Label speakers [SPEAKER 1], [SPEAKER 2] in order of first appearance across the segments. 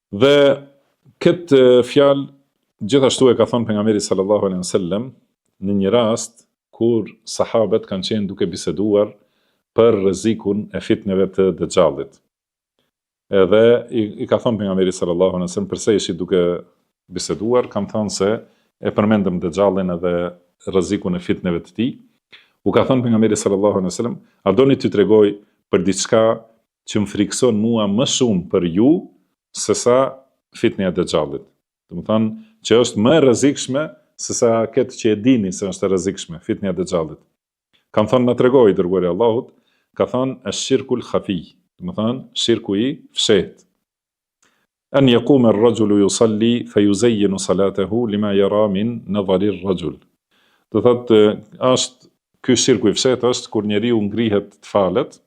[SPEAKER 1] Dhe këtë fjalë gjithashtu e ka thënë pejgamberi sallallahu alaihi wasallam në një rast kur sahabët kanë qenë duke biseduar për rrezikun e fitneve të Dejxhallit. Edhe i ka thënë pejgamberi sallallahu alaihi wasallam përse ishi duke biseduar, kam thënë se e përmendëm Dejxhallin edhe rrezikun e fitneve të tij. U ka thënë pejgamberi sallallahu alaihi wasallam, a doni t'ju tregoj për diçka që më frikson mua më shumë për ju se sa fitnja e Dejxhallit. Domethënë që është më e rrezikshme se sa këtë që e dini se është e rrezikshme, fitnja e Dejxhallit. Kam thënë na tregoj dërguari i Allahut, ka thënë ash-shirkul khafi, domethënë shirku i fshehtë. An yaquma ar-rajulu yusalli fayuzayyinu salatahu lima yara min nadhari ar-rajul. Do thotë është ky shirku i fshehtë është kur njeriu ngrihet të falet,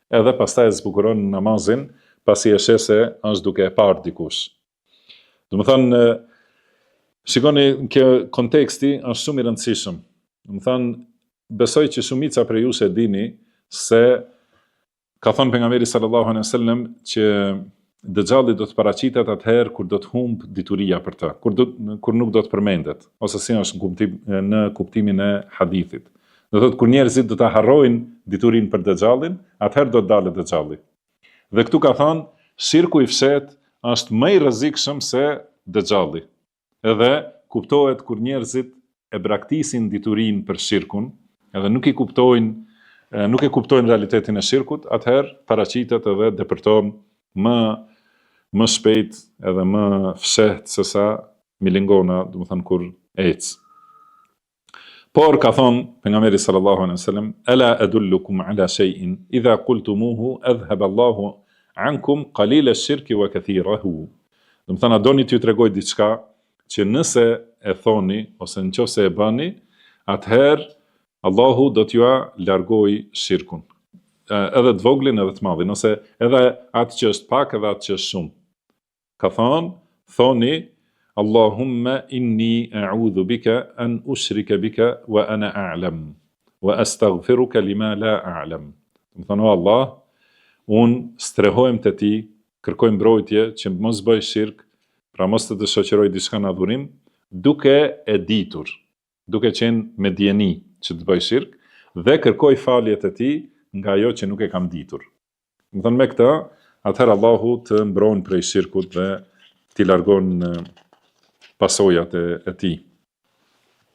[SPEAKER 1] edhe pastaj zbukuron namazin pasi e sheh se është duke e parë dikush. Domethënë shikoni kjo konteksti është shumë i rëndësishëm. Domethënë besoj që shumica prej jush e dini se ka thënë pejgamberi sallallahu alaihi wasallam që Dejxhalli do të paraqitet atëherë kur do të humb dituria për të, kur nuk do të përmendet, ose si është në kuptimin e hadithit. Do thotë kur njerëzit do ta harrojnë diturinë për Dejxhallin, atëherë do të dalë Dejxhalli. Dhe këtu ka thënë shirku i fshehtë është më i rrezikshëm se Dejxhalli. Edhe kuptohet kur njerëzit e braktisin diturinë për shirkun, edhe nuk e kuptojnë realitetin e shirkut, atëherë paraqitet edhe depërton më shpejt edhe më fshehtë se sa milingona, domethënë kur ec. Por ka thonë pejgamberi sallallahu alaihi wasallam, ala adullukum ala shay'in idha qultumuhu adhhaba Allahu ankum qalila ash-shirki wa kathirahu. Domethënë a doni t'ju tregoj diçka që nëse e thoni ose nëse e bëni, atëherë Allahu do t'ju largojë shirkun. Edhe të voglin edhe të madhin, ose edhe atë që është pak edhe atë që është shumë. Ka thoni, Allahumma inni a'udhu bika an ushrika bika wa ana a'lam, wa astaghfiruka lima la a'lam. Më thonë, o Allah, unë strehohem të ti, kërkoj mbrojtje që mos bëj shirk, pra mos të shoqëroj diçka në adhurim, duke e ditur, duke qenë me dieni që të bëj shirk, dhe kërkoj falje të ti, nga ajo që nuk e kam ditur. Më thënë me këta, atëherë Allahu të mbron prej shirkut dhe t'i largon pasojat e tij.